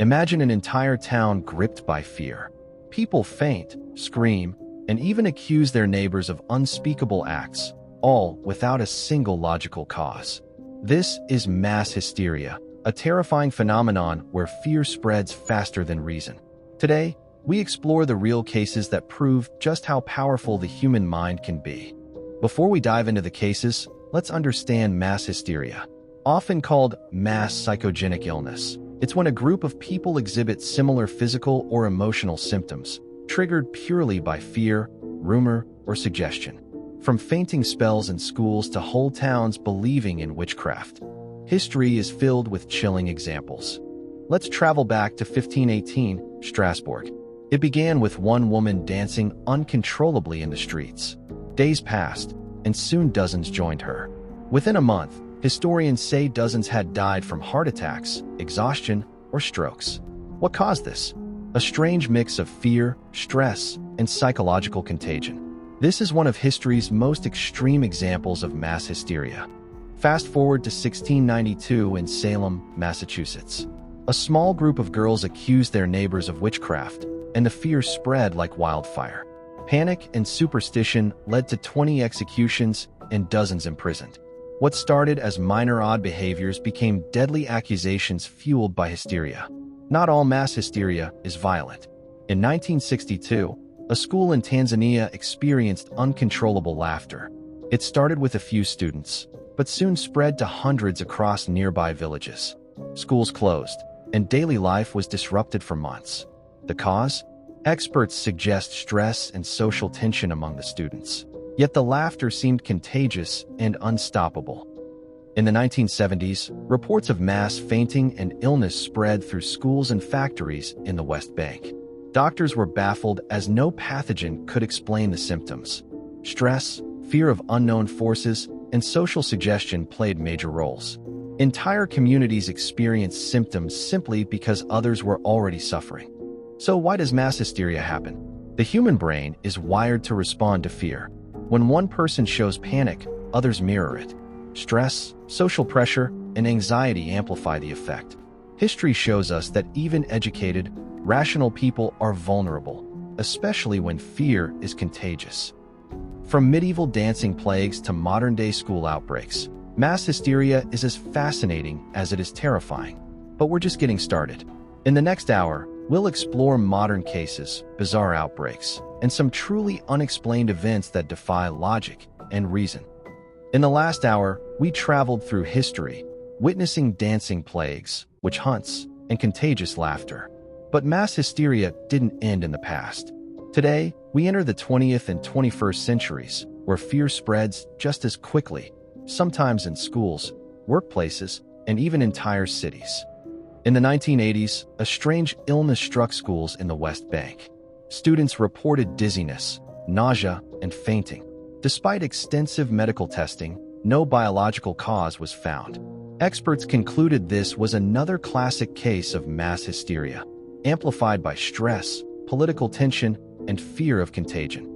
Imagine an entire town gripped by fear. People faint, scream, and even accuse their neighbors of unspeakable acts, all without a single logical cause. This is mass hysteria, a terrifying phenomenon where fear spreads faster than reason. Today, we explore the real cases that prove just how powerful the human mind can be. Before we dive into the cases, let's understand mass hysteria. Often called mass psychogenic illness, it's when a group of people exhibit similar physical or emotional symptoms, triggered purely by fear, rumor, or suggestion. From fainting spells in schools to whole towns believing in witchcraft, history is filled with chilling examples. Let's travel back to 1518, Strasbourg. It began with one woman dancing uncontrollably in the streets. Days passed, and soon dozens joined her. Within a month, historians say dozens had died from heart attacks, exhaustion, or strokes. What caused this? A strange mix of fear, stress, and psychological contagion. This is one of history's most extreme examples of mass hysteria. Fast forward to 1692 in Salem, Massachusetts. A small group of girls accused their neighbors of witchcraft, and the fear spread like wildfire. Panic and superstition led to 20 executions and dozens imprisoned. What started as minor odd behaviors became deadly accusations fueled by hysteria. Not all mass hysteria is violent. In 1962, a school in Tanzania experienced uncontrollable laughter. It started with a few students, but soon spread to hundreds across nearby villages. Schools closed, and daily life was disrupted for months. The cause? Experts suggest stress and social tension among the students. Yet the laughter seemed contagious and unstoppable. In the 1970s, reports of mass fainting and illness spread through schools and factories in the West Bank. Doctors were baffled as no pathogen could explain the symptoms. Stress, fear of unknown forces, and social suggestion played major roles. Entire communities experienced symptoms simply because others were already suffering. So why does mass hysteria happen? The human brain is wired to respond to fear. When one person shows panic, others mirror it. Stress, social pressure, and anxiety amplify the effect. History shows us that even educated, rational people are vulnerable, especially when fear is contagious. From medieval dancing plagues to modern-day school outbreaks, mass hysteria is as fascinating as it is terrifying. But we're just getting started. In the next hour, we'll explore modern cases, bizarre outbreaks, and some truly unexplained events that defy logic and reason. In the last hour, we traveled through history, witnessing dancing plagues, witch hunts, and contagious laughter. But mass hysteria didn't end in the past. Today, we enter the 20th and 21st centuries, where fear spreads just as quickly, sometimes in schools, workplaces, and even entire cities. In the 1980s, a strange illness struck schools in the West Bank. Students reported dizziness, nausea, and fainting. Despite extensive medical testing, no biological cause was found. Experts concluded this was another classic case of mass hysteria, amplified by stress, political tension, and fear of contagion.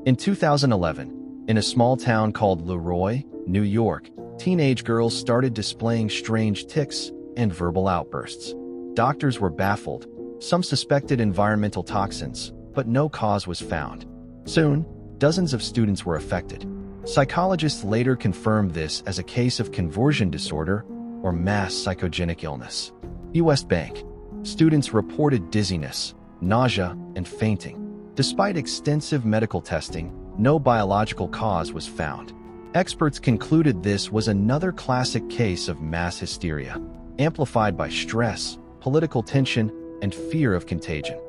In 2011, in a small town called Leroy, New York, teenage girls started displaying strange tics and verbal outbursts. Doctors were baffled. Some suspected environmental toxins, but no cause was found. Soon, dozens of students were affected. Psychologists later confirmed this as a case of convulsion disorder or mass psychogenic illness. U.S. Bank. Students reported dizziness, nausea, and fainting. Despite extensive medical testing, no biological cause was found. Experts concluded this was another classic case of mass hysteria, amplified by stress, political tension, and fear of contagion.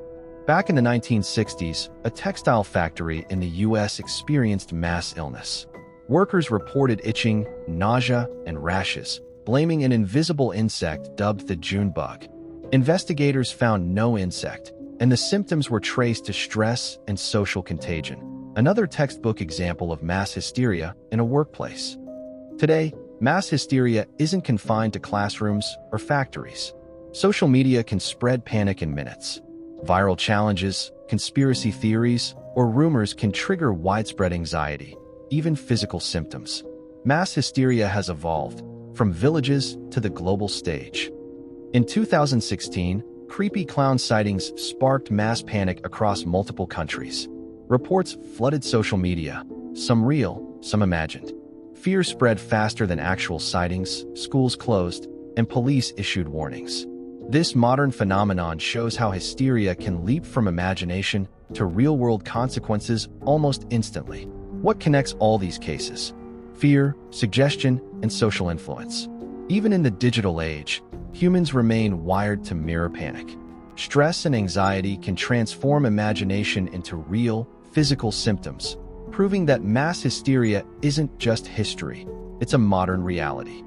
Back in the 1960s, a textile factory in the U.S. experienced mass illness. Workers reported itching, nausea, and rashes, blaming an invisible insect dubbed the June bug. Investigators found no insect, and the symptoms were traced to stress and social contagion. Another textbook example of mass hysteria in a workplace. Today, mass hysteria isn't confined to classrooms or factories. Social media can spread panic in minutes. Viral challenges, conspiracy theories, or rumors can trigger widespread anxiety, even physical symptoms. Mass hysteria has evolved from villages to the global stage. In 2016, creepy clown sightings sparked mass panic across multiple countries. Reports flooded social media, some real, some imagined. Fear spread faster than actual sightings, schools closed, and police issued warnings. This modern phenomenon shows how hysteria can leap from imagination to real-world consequences almost instantly. What connects all these cases? Fear, suggestion, and social influence. Even in the digital age, humans remain wired to mirror panic. Stress and anxiety can transform imagination into real, physical symptoms, proving that mass hysteria isn't just history, it's a modern reality.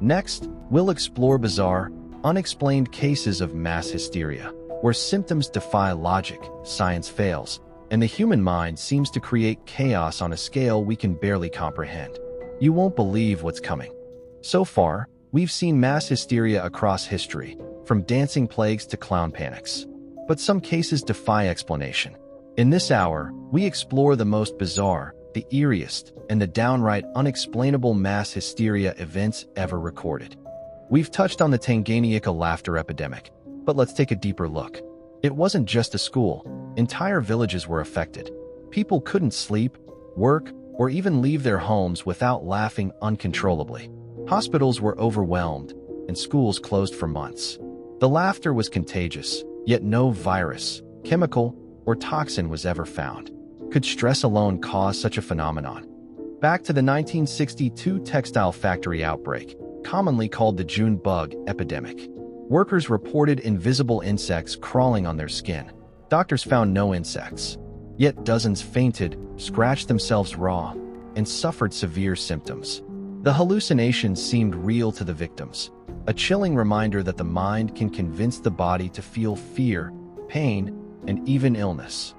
Next, we'll explore bizarre, unexplained cases of mass hysteria, where symptoms defy logic, science fails, and the human mind seems to create chaos on a scale we can barely comprehend. You won't believe what's coming. So far, we've seen mass hysteria across history, from dancing plagues to clown panics. But some cases defy explanation. In this hour, we explore the most bizarre, the eeriest, and the downright unexplainable mass hysteria events ever recorded. We've touched on the Tanganyika Laughter Epidemic, but let's take a deeper look. It wasn't just a school. Entire villages were affected. People couldn't sleep, work, or even leave their homes without laughing uncontrollably. Hospitals were overwhelmed, and schools closed for months. The laughter was contagious, yet no virus, chemical, or toxin was ever found. Could stress alone cause such a phenomenon? Back to the 1962 textile factory outbreak, commonly called the June bug epidemic. Workers reported invisible insects crawling on their skin. Doctors found no insects. Yet dozens fainted, scratched themselves raw, and suffered severe symptoms. The hallucinations seemed real to the victims, a chilling reminder that the mind can convince the body to feel fear, pain, and even illness.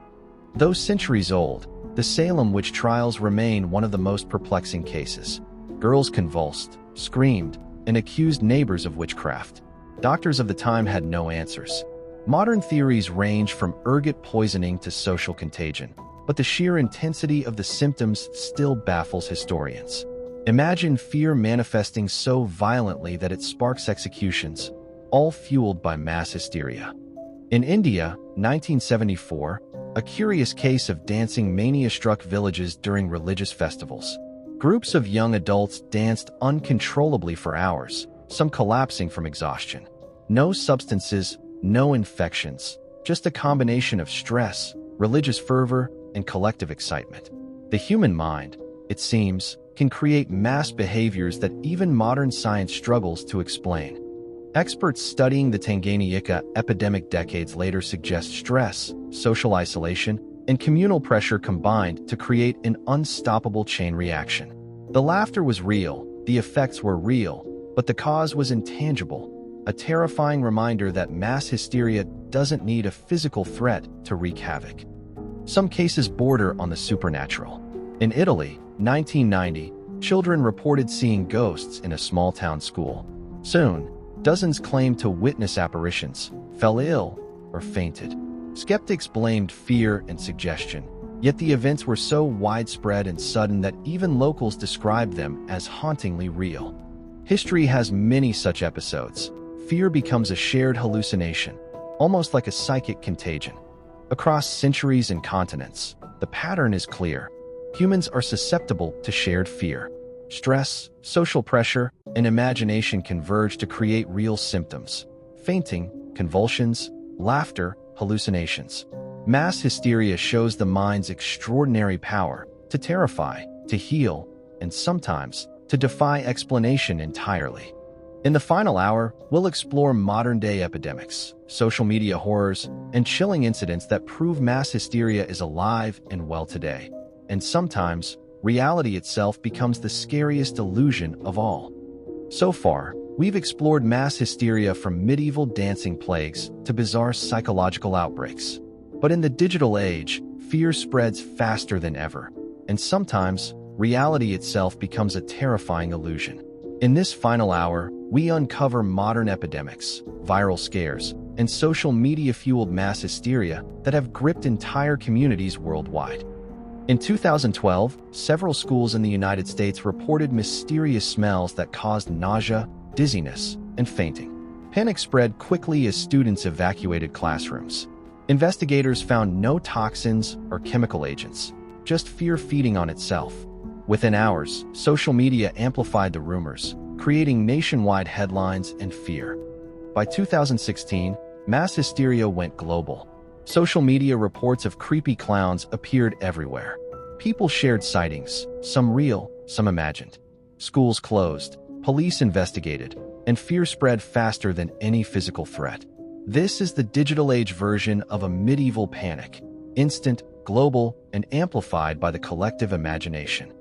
Though centuries old, the Salem Witch Trials remain one of the most perplexing cases. Girls convulsed, screamed, and accused neighbors of witchcraft. Doctors of the time had no answers. Modern theories range from ergot poisoning to social contagion, but the sheer intensity of the symptoms still baffles historians. Imagine fear manifesting so violently that it sparks executions, all fueled by mass hysteria. In India, 1974, a curious case of dancing mania struck villages during religious festivals. Groups of young adults danced uncontrollably for hours, some collapsing from exhaustion. No substances, no infections, just a combination of stress, religious fervor, and collective excitement. The human mind, it seems, can create mass behaviors that even modern science struggles to explain. Experts studying the Tanganyika epidemic decades later suggest stress, social isolation, and communal pressure combined to create an unstoppable chain reaction. The laughter was real, the effects were real, but the cause was intangible, a terrifying reminder that mass hysteria doesn't need a physical threat to wreak havoc. Some cases border on the supernatural. In Italy, 1990, children reported seeing ghosts in a small-town school. Soon, dozens claimed to witness apparitions, fell ill, or fainted. Skeptics blamed fear and suggestion, yet the events were so widespread and sudden that even locals described them as hauntingly real. History has many such episodes. Fear becomes a shared hallucination, almost like a psychic contagion. Across centuries and continents, the pattern is clear. Humans are susceptible to shared fear. Stress, social pressure, and imagination converge to create real symptoms: fainting, convulsions, laughter, hallucinations. Mass hysteria shows the mind's extraordinary power to terrify, to heal, and sometimes to defy explanation entirely. In the final hour, we'll explore modern-day epidemics, social media horrors, and chilling incidents that prove mass hysteria is alive and well today. And sometimes, reality itself becomes the scariest illusion of all. So far, we've explored mass hysteria from medieval dancing plagues to bizarre psychological outbreaks. But in the digital age, fear spreads faster than ever, and sometimes, reality itself becomes a terrifying illusion. In this final hour, we uncover modern epidemics, viral scares, and social media-fueled mass hysteria that have gripped entire communities worldwide. In 2012, several schools in the United States reported mysterious smells that caused nausea, dizziness, and fainting. Panic spread quickly as students evacuated classrooms. Investigators found no toxins or chemical agents, just fear feeding on itself. Within hours, social media amplified the rumors, creating nationwide headlines and fear. By 2016, mass hysteria went global. Social media reports of creepy clowns appeared everywhere. People shared sightings, some real, some imagined. Schools closed, police investigated, and fear spread faster than any physical threat. This is the digital age version of a medieval panic, instant, global, and amplified by the collective imagination.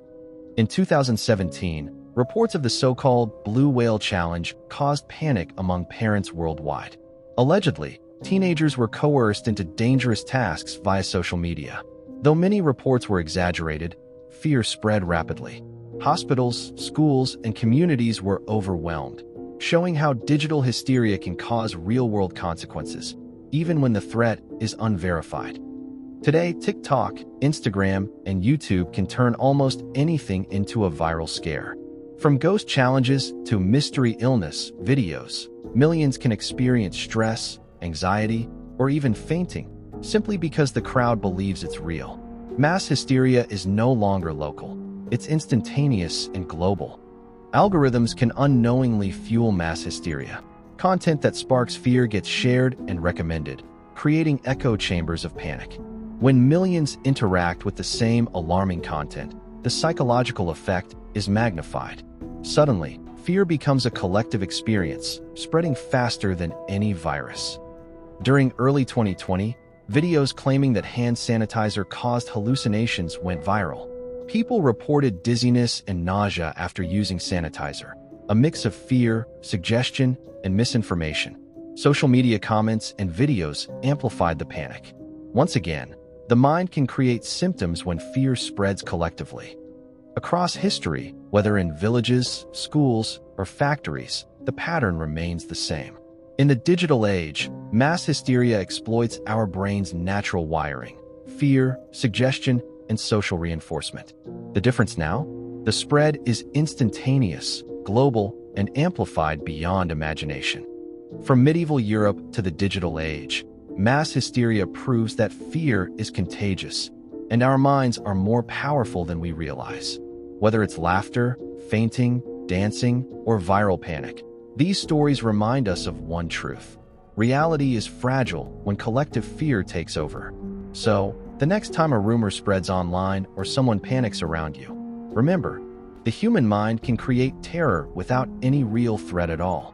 In 2017, reports of the so-called Blue Whale Challenge caused panic among parents worldwide. Allegedly, teenagers were coerced into dangerous tasks via social media. Though many reports were exaggerated, fear spread rapidly. Hospitals, schools, and communities were overwhelmed, showing how digital hysteria can cause real-world consequences, even when the threat is unverified. Today, TikTok, Instagram, and YouTube can turn almost anything into a viral scare. From ghost challenges to mystery illness videos, millions can experience stress, anxiety, or even fainting, simply because the crowd believes it's real. Mass hysteria is no longer local. It's instantaneous and global. Algorithms can unknowingly fuel mass hysteria. Content that sparks fear gets shared and recommended, creating echo chambers of panic. When millions interact with the same alarming content, the psychological effect is magnified. Suddenly, fear becomes a collective experience, spreading faster than any virus. During early 2020, videos claiming that hand sanitizer caused hallucinations went viral. People reported dizziness and nausea after using sanitizer, a mix of fear, suggestion, and misinformation. Social media comments and videos amplified the panic. Once again, the mind can create symptoms when fear spreads collectively. Across history, whether in villages, schools, or factories, the pattern remains the same. In the digital age, mass hysteria exploits our brain's natural wiring: fear, suggestion, and social reinforcement. The difference now? The spread is instantaneous, global, and amplified beyond imagination. From medieval Europe to the digital age, mass hysteria proves that fear is contagious, and our minds are more powerful than we realize. Whether it's laughter, fainting, dancing, or viral panic, these stories remind us of one truth: reality is fragile when collective fear takes over. So, the next time a rumor spreads online or someone panics around you, remember, the human mind can create terror without any real threat at all.